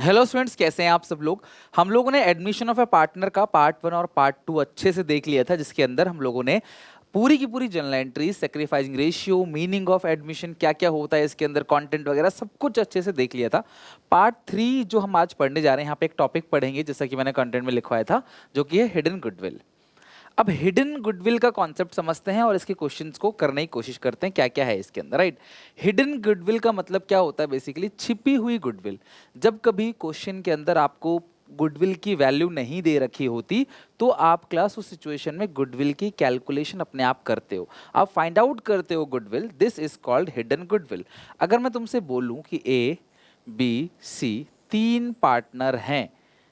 Hello students, कैसे हैं आप सब लोग। हम लोगों ने एडमिशन ऑफ ए पार्टनर का पार्ट 1 और पार्ट 2 अच्छे से देख लिया था, जिसके अंदर हम लोगों ने पूरी की पूरी journal entry, sacrificing ratio, meaning of admission, क्या क्या होता है इसके अंदर, कंटेंट वगैरह सब कुछ अच्छे से देख लिया था। पार्ट 3 जो हम आज पढ़ने जा रहे हैं, यहाँ पे एक टॉपिक पढ़ेंगे जैसा कि मैंने कंटेंट में लिखवाया था, जो कि है हिडन गुडविल। अब हिडन गुडविल का कॉन्सेप्ट समझते हैं और इसके क्वेश्चंस को करने की कोशिश करते हैं क्या क्या है इसके अंदर, राइट। हिडन गुडविल का मतलब क्या होता है, बेसिकली छिपी हुई गुडविल। जब कभी क्वेश्चन के अंदर आपको गुडविल की वैल्यू नहीं दे रखी होती, तो आप क्लास उस सिचुएशन में गुडविल की कैलकुलेशन अपने आप करते हो, आप फाइंड आउट करते हो goodwill. This is called hidden goodwill. अगर मैं तुमसे बोलूं कि ए बी सी तीन पार्टनर हैं,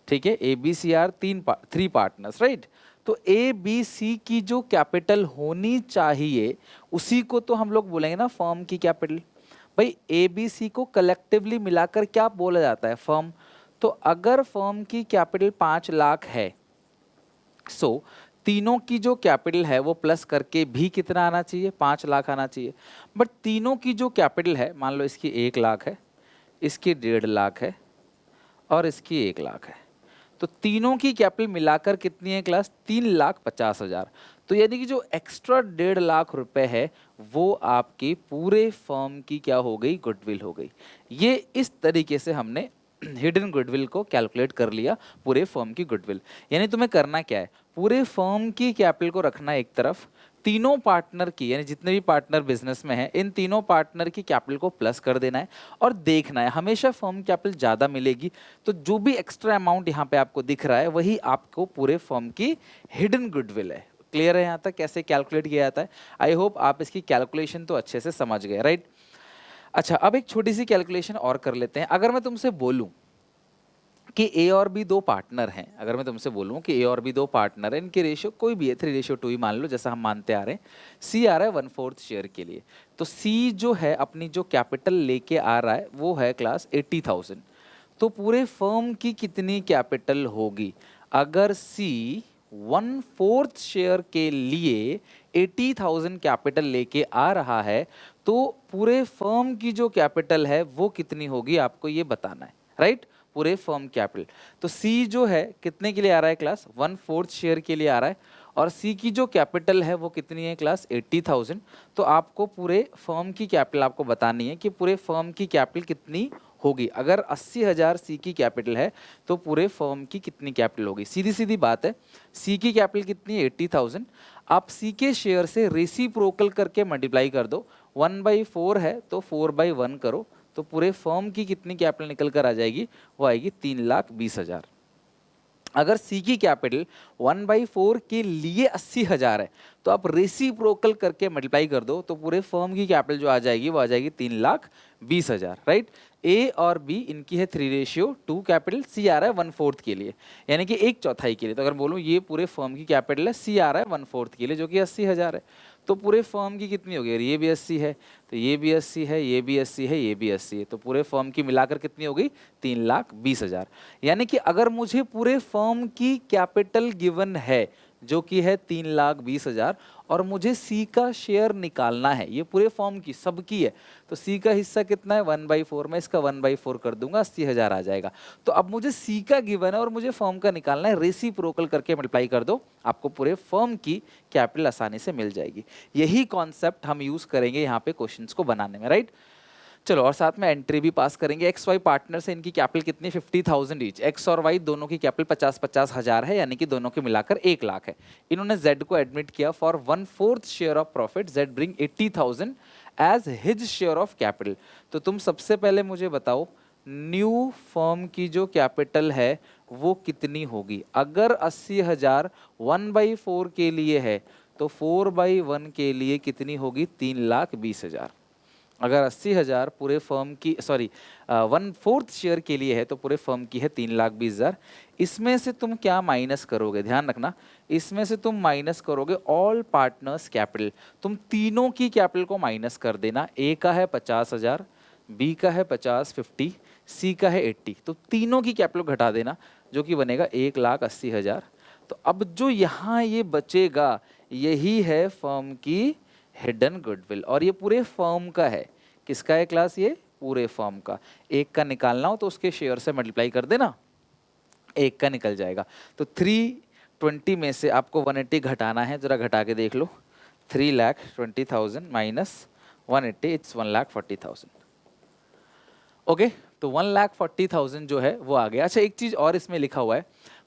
ठीक है, A B C are three partners, right. तो ए बी सी की जो कैपिटल होनी चाहिए, उसी को तो हम लोग बोलेंगे ना फर्म की कैपिटल। भाई ए बी सी को कलेक्टिवली मिलाकर क्या बोला जाता है, फर्म। तो अगर फर्म की कैपिटल 5 लाख है, सो तीनों की जो कैपिटल है वो प्लस करके भी कितना आना चाहिए, 5 लाख आना चाहिए। बट तीनों की जो कैपिटल है, मान लो इसकी 1 लाख है, इसकी 1.5 लाख है और इसकी 1 लाख है, तो तीनों की कैपिटल मिलाकर कितनी है क्लास, 3,50,000। तो यानी कि जो एक्स्ट्रा 1.5 लाख रुपए है, वो आपकी पूरे फर्म की क्या हो गई, गुडविल हो गई। ये इस तरीके से हमने हिडन गुडविल को कैलकुलेट कर लिया, पूरे फर्म की गुडविल। यानी तुम्हें करना क्या है, पूरे फर्म की कैपिटल को रखना एक तरफ, तीनों पार्टनर की, यानी जितने भी पार्टनर बिजनेस में हैं, इन तीनों पार्टनर की कैपिटल को प्लस कर देना है और देखना है हमेशा फर्म कैपिटल ज़्यादा मिलेगी, तो जो भी एक्स्ट्रा अमाउंट यहाँ पे आपको दिख रहा है वही आपको पूरे फर्म की हिडन गुडविल है। क्लियर है यहाँ तक कैसे कैलकुलेट किया जाता है। आई होप आप इसकी कैलकुलेशन तो अच्छे से समझ गए, राइट। अच्छा, अब एक छोटी सी कैलकुलेशन और कर लेते हैं। अगर मैं तुमसे बोलूं कि ए और बी दो पार्टनर हैं, अगर मैं तुमसे बोलूं कि ए और बी दो पार्टनर हैं, इनके रेशियो कोई भी है, 3:2 ही मान लो, जैसा हम मानते आ रहे हैं। सी आ रहा है 1/4 शेयर के लिए, तो सी जो है अपनी जो कैपिटल लेके आ रहा है वो है क्लास 80,000। तो पूरे फर्म की कितनी कैपिटल होगी अगर सी 1/4 शेयर के लिए 80,000 कैपिटल लेके आ रहा है, तो पूरे फर्म की जो कैपिटल है वो कितनी होगी, आपको ये बताना है, राइट। पूरे फर्म कैपिटल, तो सी जो है कितने के लिए आ रहा है क्लास, 1/4 शेयर के लिए आ रहा है, और सी की जो कैपिटल है वो कितनी है क्लास, 80,000। तो आपको पूरे फर्म की कैपिटल आपको बतानी है कि पूरे फर्म की कैपिटल कितनी होगी। अगर 80,000 सी की कैपिटल है, तो पूरे फर्म की कितनी कैपिटल होगी। सीधी सीधी बात है, सी की कैपिटल कितनी है, 80,000। आप सी के शेयर से रेसिप्रोकल करके मल्टीप्लाई कर दो, 1/4 है तो 4/1 करो, तो पूरे फर्म की कितनी कैपिटल निकल कर आ जाएगी, वो आएगी 3,20,000। अगर सी की कैपिटल 1/4 के लिए 80,000 है, तो आप रेसिप्रोकल करके मल्टीप्लाई कर दो, तो पूरे फर्म की कैपिटल जो आ जाएगी वो आ जाएगी 3,20,000, राइट। ए और बी इनकी है 3:2 कैपिटल, सी आ रहा है 1/4 के लिए, यानी कि 1/4 के लिए। तो अगर बोलूँ ये पूरे फर्म की कैपिटल है, सी आ रहा है 1/4 के लिए जो कि 80,000 है, तो पूरे फर्म की कितनी होगी, ये भी 80 है, तो ये भी 80 है, ये भी 80 है, ये भी 80 है, तो पूरे फर्म की मिलाकर कितनी हो गई, 3,20,000। यानी कि अगर मुझे पूरे फर्म की कैपिटल गिवन है जो कि है 3,20,000, और मुझे सी का शेयर निकालना है, ये पूरे फर्म की सबकी है, तो सी का हिस्सा कितना है, 1/4, मैं इसका 1/4 कर दूंगा, 80,000 आ जाएगा। तो अब मुझे सी का गिवन है और मुझे फर्म का निकालना है, रेसिप्रोकल करके मल्टीप्लाई कर दो, आपको पूरे फर्म की कैपिटल आसानी से मिल जाएगी। यही कॉन्सेप्ट हम यूज करेंगे यहाँ पे क्वेश्चंस को बनाने में, राइट। चलो, और साथ में एंट्री भी पास करेंगे। एक्स वाई पार्टनर से इनकी कैपिटल कितनी, 50,000 ईच। एक्स और वाई दोनों की कैपिटल 50,000 है, यानी कि दोनों के मिलाकर 1 लाख है। इन्होंने जेड को एडमिट किया for 1/4 share of profit, Z bring 80,000 as his share of capital. तो तुम सबसे पहले मुझे बताओ, न्यू फर्म की जो कैपिटल है वो कितनी होगी। अगर 80,000 1/4 के लिए है, तो 4/1 के लिए कितनी होगी, 3,20,000। अगर 80,000 पूरे फर्म की, सॉरी 1/4 शेयर के लिए है, तो पूरे फर्म की है 3,20,000। इसमें से तुम क्या माइनस करोगे, ध्यान रखना, इसमें से तुम माइनस करोगे ऑल पार्टनर्स कैपिटल। तुम तीनों की कैपिटल को माइनस कर देना, ए का है 50,000, बी का है 50, सी का है 80, तो तीनों की कैपिटल घटा देना, जो कि बनेगा 1,80,000। तो अब जो यहाँ ये बचेगा, यही है फर्म की हिडन गुडविल, और ये पूरे फर्म का है। किसका है क्लास, ये पूरे फर्म का। एक का निकालना हो तो उसके शेयर से मल्टीप्लाई कर देना, एक का निकल जाएगा। तो 320 में से आपको 180 घटाना है, जरा घटा के देख लो। 3,20,000 माइनस 180 इट्स 1,40,000। ओके, तो 1,40,000 जो है वो आ गया। अच्छा, एक चीज और इसमें लिखा हुआ है,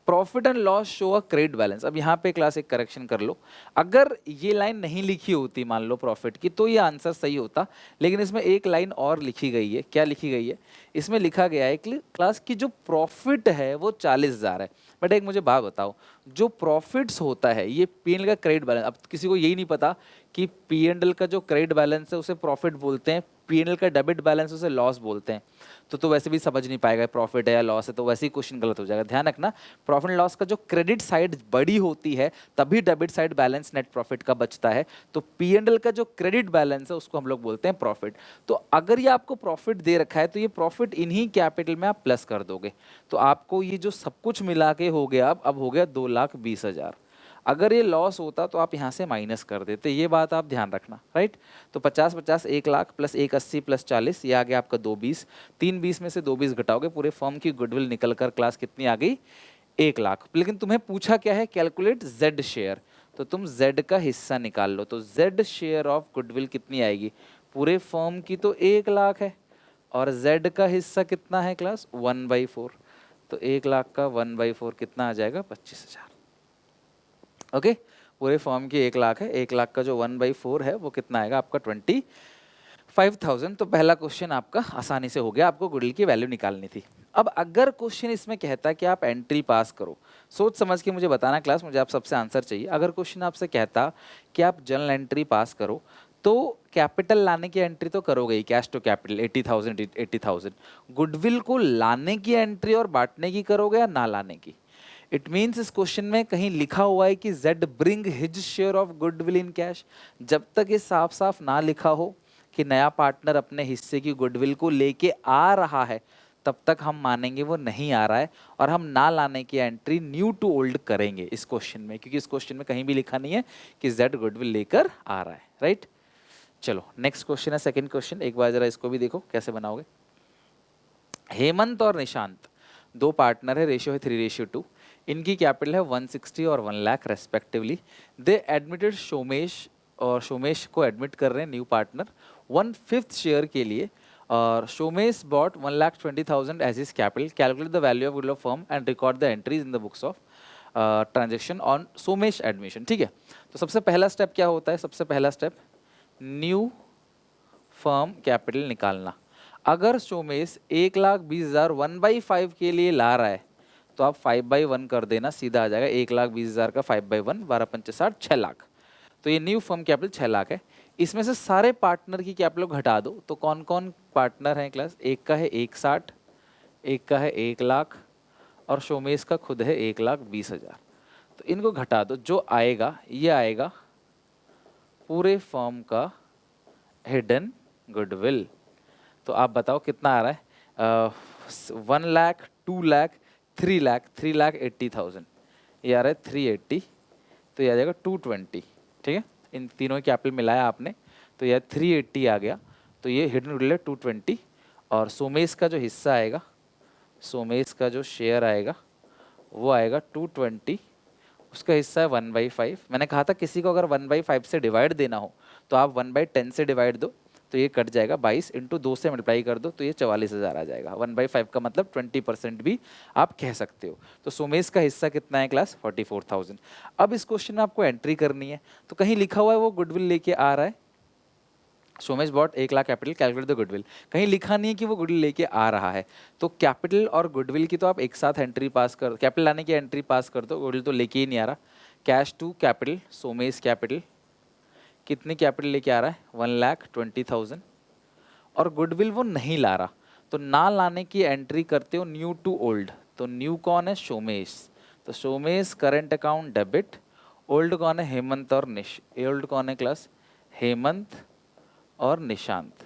profit and loss show a credit balance. अब यहाँ पे क्लास एक करेक्शन कर लो, अगर ये लाइन नहीं लिखी होती मान लो प्रॉफिट की, तो ये आंसर सही होता, लेकिन इसमें एक लाइन और लिखी गई है। क्या लिखी गई है? इसमें लिखा गया है कि क्लास की जो प्रॉफिट है वो 40,000 है। बट एक मुझे बात बताओ, जो प्रॉफिट्स होता है ये पी&एल का क्रेडिट बैलेंस, अब किसी को यही नहीं पता कि पी&एल का जो क्रेडिट बैलेंस है उसे प्रॉफिट बोलते हैं, पी&एल का डेबिट बैलेंस उसे लॉस बोलते हैं, तो वैसे भी समझ नहीं पाएगा प्रॉफिट है या लॉस है, तो वैसे ही क्वेश्चन गलत हो जाएगा। ध्यान रखना, प्रॉफिट एंड लॉस का जो क्रेडिट साइड बड़ी होती है तभी debit side balance net profit का बचता है। तो पी&एल का जो क्रेडिट बैलेंस है उसको हम लोग बोलते हैं प्रॉफिट। तो अगर ये आपको प्रॉफिट दे रखा है तो ये प्रॉफिट इन्हीं कैपिटल में आप प्लस कर दोगे, तो आपको ये जो सब कुछ मिला के हो गया, अब हो गया 2,20,000। अगर ये लॉस होता तो आप यहाँ से माइनस कर देते, ये बात आप ध्यान रखना, राइट। तो 50-50 1,00,000 प्लस 1,80 प्लस 40, ये आ गया आपका 2,20। 3,20 में से 2,20 घटाओगे, पूरे फर्म की गुडविल निकल कर क्लास कितनी आ गई? 1,00,000। लेकिन तुम्हें पूछा क्या है? कैलकुलेट जेड शेयर, तो तुम जेड का हिस्सा निकाल लो। तो जेड शेयर ऑफ गुडविल कितनी आएगी? पूरे फर्म की तो 1,00,000 है, और जेड का हिस्सा कितना है क्लास? 1/4। तो 1,00,000 का 1/4 कितना आ जाएगा? 25,000। ओके, पूरे फॉर्म की 1,00,000 है, 1,00,000 का जो 1/4 है वो कितना आएगा आपका? 25,000। तो पहला क्वेश्चन आपका आसानी से हो गया, आपको गुडविल की वैल्यू निकालनी थी। अब अगर क्वेश्चन इसमें कहता है कि आप एंट्री पास करो, सोच समझ के मुझे बताना क्लास, मुझे आप सबसे आंसर चाहिए। अगर क्वेश्चन आपसे कहता कि आप जर्नल एंट्री पास करो, तो कैपिटल लाने की एंट्री तो करोगे ही, कैश टू कैपिटल 80,000। गुडविल को लाने की एंट्री और बांटने की करोगे या ना लाने की? इट मीन्स इस क्वेश्चन में कहीं लिखा हुआ है कि Z bring his share of goodwill in cash. जब तक ये साफ साफ ना लिखा हो कि नया पार्टनर अपने हिस्से की गुडविल को लेके आ रहा है, तब तक हम मानेंगे वो नहीं आ रहा है, और हम ना लाने की एंट्री न्यू टू ओल्ड करेंगे इस क्वेश्चन में, क्योंकि इस क्वेश्चन में कहीं भी लिखा नहीं है कि जेड गुडविल लेकर आ रहा है, राइट। चलो नेक्स्ट क्वेश्चन है, सेकंड क्वेश्चन। एक बार जरा इसको भी देखो कैसे बनाओगे। हेमंत और निशांत दो पार्टनर है, रेशियो है 3:2। इनकी कैपिटल है 160 और 1,00,000 रेस्पेक्टिवली। दे एडमिटेड सोमेश, और सोमेश को एडमिट कर रहे हैं न्यू पार्टनर 1/5 शेयर के लिए, और Somesh bought 1,20,000 as his capital. Calculate the value of goodwill of firm and record the entries in the books of transaction on Somesh admission. ठीक है, तो सबसे पहला स्टेप क्या होता है? सबसे पहला स्टेप न्यू फर्म कैपिटल निकालना। अगर सोमेश 1,20,000 1/5 के लिए ला रहा है, तो आप 5/1 कर देना, सीधा आ जाएगा 1,20,000 का 5/1, 12×5 = 6,00,000। तो ये न्यू फर्म कैपिटल 6,00,000 है। इसमें से सारे पार्टनर की कैपिटल घटा दो, तो कौन कौन पार्टनर हैं क्लास? एक का है 1,60, एक का है 1,00,000, और सोमेश का खुद है 1,20,000। तो इनको घटा दो, जो आएगा ये आएगा पूरे फर्म का हिडन गुडविल। तो आप बताओ कितना आ रहा है? 1,00,000, 2,00,000, 3,00,000, 3,80,000, ये आ रहा है 380, तो ये आ जाएगा 220। ठीक है, इन तीनों की कैपिटल मिलाया आपने, तो यह 380 आ गया। तो ये हिडन गुडविल है 220, और सोमेश का जो हिस्सा आएगा, सोमेश का जो शेयर आएगा वो आएगा 220, उसका हिस्सा है 1/5। मैंने कहा था किसी को अगर 1/5 से डिवाइड देना हो तो आप 1/10 से डिवाइड दो, तो ये कट जाएगा 22, इंटू 2 से मल्टीप्लाई कर दो, तो ये 44,000 आ जाएगा। 1/5 का मतलब 20% भी आप कह सकते हो। तो सोमेश का हिस्सा कितना है क्लास? 44,000। अब इस क्वेश्चन में आपको एंट्री करनी है, तो कहीं लिखा हुआ है वो गुडविल लेके आ रहा है, Somesh bought 1,00,000 capital, calculate the goodwill. कहीं लिखा नहीं है कि वो गुडविल लेके आ रहा है, तो कैपिटल और गुडविल की तो आप एक साथ एंट्री पास कर, कैपिटल लाने की एंट्री पास कर दो, गुडविल तो लेके ही नहीं आ रहा। Cash to capital, Somesh capital कितनी कैपिटल लेके आ रहा है? 1,20,000, और गुडविल वो नहीं ला रहा, तो ना लाने की एंट्री करते हो न्यू टू ओल्ड। तो न्यू कौन है? सोमेश, तो Somesh current account debit. Old कौन है? हेमंत और ओल्ड कौन है क्लास? हेमंत और निशांत।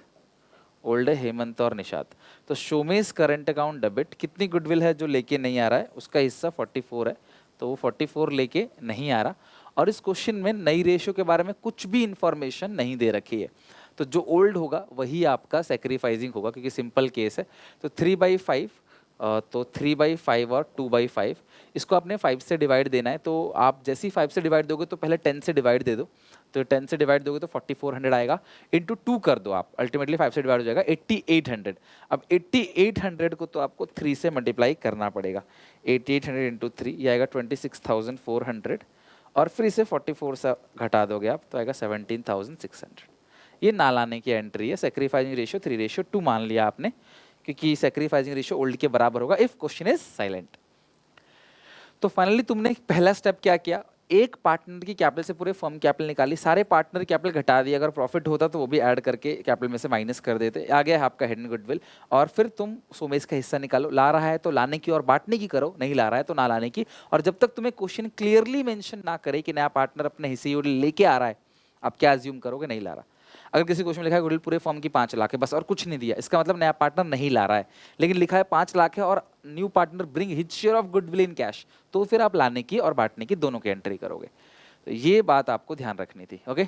ओल्ड है हेमंत और निशांत। तो सोमेश करंट अकाउंट डेबिट, कितनी गुडविल है जो लेके नहीं आ रहा है? उसका हिस्सा 44 है, तो वो 44 लेके नहीं आ रहा। और इस क्वेश्चन में नई रेशियो के बारे में कुछ भी इंफॉर्मेशन नहीं दे रखी है, तो जो ओल्ड होगा वही आपका सेक्रीफाइजिंग होगा, क्योंकि सिंपल केस है। तो 3/5, तो 3/5 और 2/5, इसको आपने 5 से डिवाइड देना है। तो आप जैसे ही 5 से डिवाइड दोगे तो पहले 10 से डिवाइड दे दो, तो 10 से डिवाइड दोगे तो 4400 आएगा, इंटू 2 कर दो आप, अल्टीमेटली 5 से डिवाइड हो जाएगा 8800। अब 8800 को तो आपको 3 से मल्टीप्लाई करना पड़ेगा, 8800 इंटू 3 ये आएगा 26,400, और फिर इसे 44 से घटा दोगे आप तो आएगा 17,600। ये ना लाने की एंट्री है। सेक्रीफाइसिंग रेशियो 3:2 मान लिया आपने, क्योंकि सेक्रीफाइसिंग रेशियो ओल्ड के बराबर होगा इफ क्वेश्चन इज साइलेंट। तो फाइनली तुमने पहला स्टेप क्या किया, एक पार्टनर की कैपिटल से पूरे फर्म कैपिटल निकाली, सारे पार्टनर कैपिटल घटा दिया, अगर प्रॉफिट होता तो वो भी ऐड करके कैपिटल में से माइनस कर देते, आ गया आपका हिडन गुडविल। और फिर तुम सोमेश का हिस्सा निकालो, ला रहा है तो लाने की और बांटने की करो, नहीं ला रहा है तो ना लाने की। और जब तक तुम्हें क्वेश्चन क्लियरली मेंशन ना करे कि नया पार्टनर अपने हिस्से लेके आ रहा है, आप क्या अज्यूम करोगे, नहीं ला रहा। अगर किसी क्वेश्चन में लिखा है गुडविल पूरे फर्म की 5 लाख है बस और कुछ नहीं दिया, इसका मतलब नया पार्टनर नहीं ला रहा है। लेकिन लिखा है 5 लाख है और new partner bring his share of goodwill in cash, तो फिर आप लाने की और बांटने की दोनों की एंट्री करोगे। तो ये बात आपको ध्यान रखनी थी। ओके,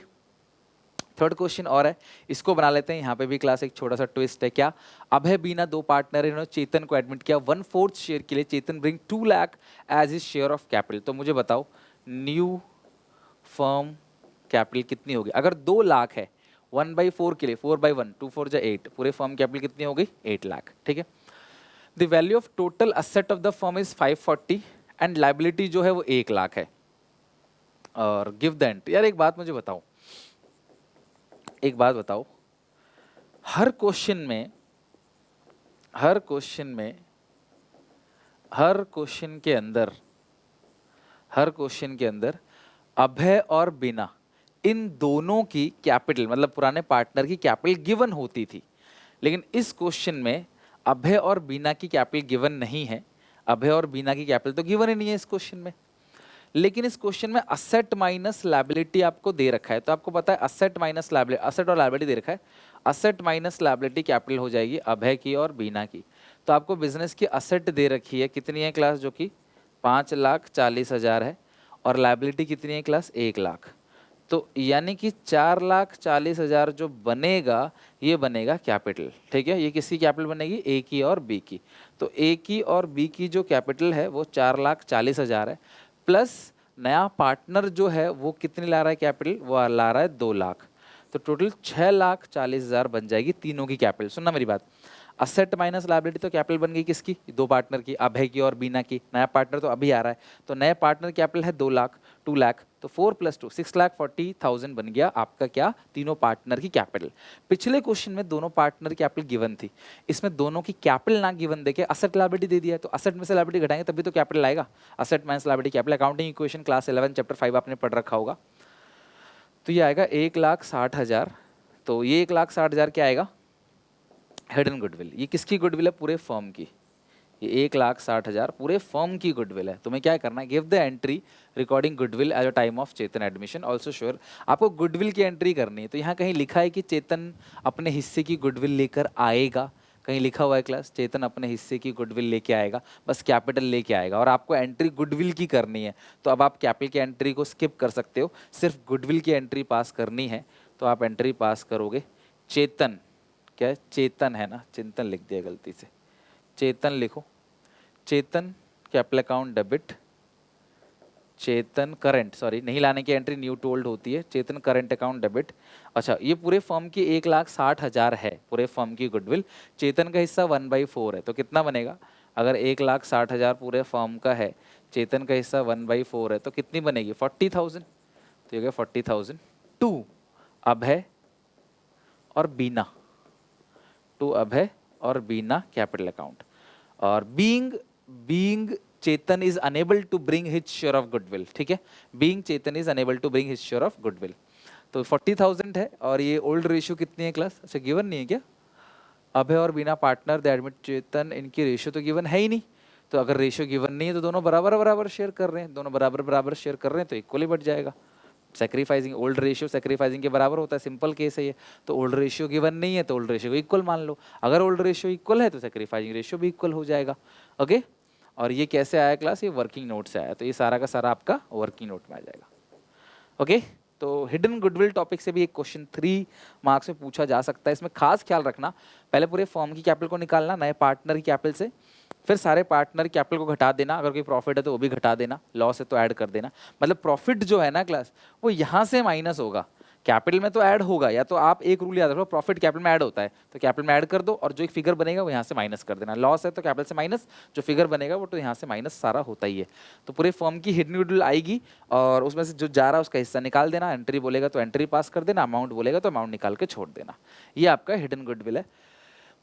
थर्ड क्वेश्चन और है, इसको बना लेते हैं। यहाँ पे भी क्लास एक छोटा सा ट्विस्ट है। क्या, अभय बीना 2 पार्टनर, इन्होंने चेतन को एडमिट किया 1/4 शेयर के लिए, Chetan bring 2 lakh as his share of capital. तो मुझे बताओ न्यू फर्म कैपिटल कितनी होगी? अगर 2 लाख है 1/4 के लिए, 4/1, 2 4 8, पूरे फर्म कैपिटल कितनी हो गई? 8 लाख। ठीक है। The value of total asset of the firm is 540 and liability जो है वो 1 लाख है। और गिव द एंट्री। यार एक बात मुझे बताओ, एक बात बताओ, हर क्वेश्चन में, हर क्वेश्चन के अंदर, हर क्वेश्चन के अंदर अभय और बिना, इन दोनों की कैपिटल, मतलब पुराने पार्टनर की कैपिटल गिवन होती थी। लेकिन इस क्वेश्चन में अभय और बीना की कैपिटल गिवन नहीं है। अभय और बीना की कैपिटल तो गिवन ही नहीं है इस क्वेश्चन में। लेकिन इस क्वेश्चन में असेट माइनस लायबिलिटी आपको दे रखा है। तो आपको पता है असेट माइनस लायबिलिटी, असेट और लायबिलिटी दे रखा है, असेट माइनस लायबिलिटी कैपिटल हो जाएगी अभय की और बीना की। तो आपको बिजनेस की असेट दे रखी है, कितनी है क्लास? जो कि 5,40,000 है, और लायबिलिटी कितनी है क्लास? 1 लाख। तो यानी कि 4,40,000 जो बनेगा ये बनेगा कैपिटल। ठीक है, ये किसकी कैपिटल बनेगी? ए की और बी की। तो ए की और बी की जो कैपिटल है वो 4,40,000 है, प्लस नया पार्टनर जो है वो कितनी ला रहा है कैपिटल? वो ला रहा है 2 लाख। तो टोटल 6,40,000 बन जाएगी तीनों की कैपिटल। सुनना मेरी बात, असेट माइनस लायबिलिटी तो कैपिटल बन गई किसकी? 2 पार्टनर की, अभय की और बीना की। नया पार्टनर तो अभी आ रहा है, तो नए पार्टनर कैपिटल है 2 लाख, 2 लाख, तो 4 + 2 6,40,000 बन गया आपका क्या? तीनों पार्टनर की कैपिटल। पिछले क्वेश्चन में दोनों पार्टनर की कैपिटल गिवन थी, इसमें दोनों की कैपिटल ना गिवन देके असेट लायबिलिटी दे दिया है। तो असेट में से लायबिलिटी घटाएंगे तभी तो कैपिटल आएगा। Asset minus liability capital, accounting equation class 11 chapter 5 आपने पढ़ रखा होगा। तो ये आएगा 1,60,000। तो ये 1,60,000 क्या आएगा? Hidden goodwill. ये किसकी गुडविल है? पूरे फर्म की। ये 1,60,000 पूरे फर्म की गुडविल है। तुम्हें क्या करना है? Give the entry recording goodwill at the time of Chetan admission. Also sure आपको गुडविल की एंट्री करनी है। तो यहाँ कहीं लिखा है कि चेतन अपने हिस्से की गुडविल लेकर आएगा, कहीं लिखा हुआ है क्लास चेतन अपने हिस्से की गुडविल लेके आएगा, बस कैपिटल लेके आएगा, और आपको एंट्री गुडविल की करनी है। तो अब आप कैपिटल की एंट्री को स्किप कर सकते हो, सिर्फ गुडविल की एंट्री पास करनी है। तो आप एंट्री पास करोगे चेतन, क्या है? चेतन है ना, चिंतन लिख दिया गलती से, चेतन लिखो। चेतन कैपिटल अकाउंट डेबिट, चेतन करंट, सॉरी नहीं लाने की एंट्री न्यू टू ओल्ड होती है, चेतन करंट अकाउंट डेबिट। अच्छा, ये पूरे फर्म की 1,60,000 है, पूरे फर्म की गुडविल। चेतन का हिस्सा 1/4 है, तो कितना बनेगा? अगर 1,60,000 पूरे फर्म का है, चेतन का हिस्सा 1/4 है, तो कितनी बनेगी? 40,000। तो ये 40,000 टू अभय और बीना, टू अभय और बीना कैपिटल अकाउंट। और being Chetan is unable to bring his share of goodwill. ठीक है, being Chetan is unable to bring his share of goodwill. तो 40,000 है, और ये ओल्ड रेशियो कितनी है क्लास? अच्छा, गिवन नहीं है क्या? अभय और बीना पार्टनर द एडमिट चेतन, इनकी रेशियो तो गिवन है ही नहीं। तो अगर रेशियो गिवन नहीं है तो दोनों बराबर बराबर शेयर कर रहे हैं, दोनों बराबर बराबर शेयर कर रहे हैं, तो इक्वली बढ़ जाएगा। सेक्रीफाइसिंग, ओल्ड रेशियो सेक्रीफाइसिंग के बराबर होता है, सिंपल केस है ये। तो ओल्ड रेशियो गिवन नहीं है तो ओल्ड रेशियो को इक्वल मान लो। अगर ओल्ड रेशियो इक्वल है तो सेक्रीफाइसिंग रेशियो भी इक्वल हो जाएगा। ओके, और ये कैसे आया क्लास? ये वर्किंग नोट से आया। तो ये सारा का सारा आपका वर्किंग नोट में आ जाएगा। ओके, तो हिडन गुडविल टॉपिक से भी एक क्वेश्चन 3 मार्क्स में पूछा जा सकता है। इसमें खास ख्याल रखना, पहले पूरे फर्म की कैपिटल को निकालना नए पार्टनर की कैपिटल से, फिर सारे पार्टनर कैपिटल को घटा देना, अगर कोई प्रॉफिट है तो वो भी घटा देना, लॉस है तो ऐड कर देना। मतलब प्रॉफिट जो है ना क्लास, वो यहाँ से माइनस होगा, कैपिटल में तो ऐड होगा। या तो आप एक रूल याद रखो, प्रॉफिट कैपिटल में ऐड होता है तो कैपिटल में ऐड कर दो, और जो एक फिगर बनेगा वो यहाँ से माइनस कर देना। लॉस है तो कैपिटल से माइनस, जो फिगर बनेगा वो तो यहाँ से माइनस सारा होता ही है। तो पूरे फर्म की हिडन गुडविल आएगी और उसमें से जो जा रहा है उसका हिस्सा निकाल देना। एंट्री बोलेगा तो एंट्री पास कर देना, अमाउंट बोलेगा तो अमाउंट निकाल के छोड़ देना। ये आपका हिडन गुडविल है।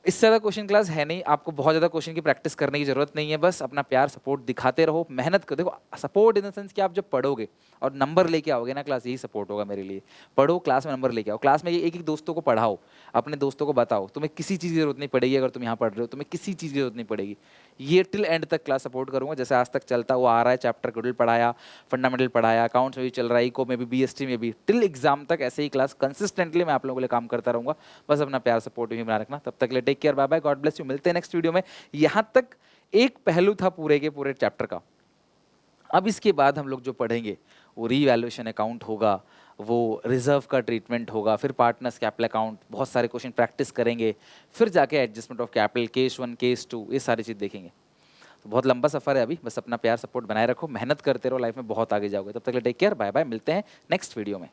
इससे ज़्यादा क्वेश्चन क्लास है नहीं, आपको बहुत ज़्यादा क्वेश्चन की प्रैक्टिस करने की जरूरत नहीं है। बस अपना प्यार सपोर्ट दिखाते रहो, मेहनत करो। देखो सपोर्ट इन द सेंस कि आप जब पढ़ोगे और नंबर लेके आओगे ना क्लास, यही सपोर्ट होगा मेरे लिए। पढ़ो, क्लास में नंबर लेके आओ, क्लास में एक एक दोस्तों को पढ़ाओ, अपने दोस्तों को बताओ। तुम्हें किसी चीज़ की जरूरत नहीं पड़ेगी, अगर तुम यहाँ पढ़ रहे हो तुम्हें किसी चीज़ की जरूरत नहीं पड़ेगी। ये टिल एंड तक क्लास सपोर्ट करूंगा, जैसे आज तक चलता हुआ आ रहा है। चैप्टर गुडविल पढ़ाया, फंडामेंटल पढ़ाया, अकाउंट्स में भी चल रहा है, इको में भी, बीएसटी में भी, टिल एग्जाम तक ऐसे ही क्लास कंसिस्टेंटली मैं आप लोगों के लिए काम करता रहूंगा। बस अपना प्यार सपोर्ट भी बना रखना। तब तक के लिए take care, bye bye, God bless you. मिलते हैं नेक्स्ट वीडियो में। यहाँ तक एक पहलू था पूरे के पूरे चैप्टर का। अब इसके बाद हम लोग जो पढ़ेंगे वो रीवैल्यूएशन अकाउंट होगा, वो रिजर्व का ट्रीटमेंट होगा, फिर पार्टनर्स कैपिटल अकाउंट, बहुत सारे क्वेश्चन प्रैक्टिस करेंगे, फिर जाके adjustment of capital, case 1 case 2, ये सारी चीज़ देखेंगे। तो बहुत लंबा सफर है अभी, बस अपना प्यार सपोर्ट बनाए रखो, मेहनत करते रहो, लाइफ में बहुत आगे जाओगे। तब तक के लिए टेक केयर, बाय बाय, मिलते हैं नेक्स्ट वीडियो में।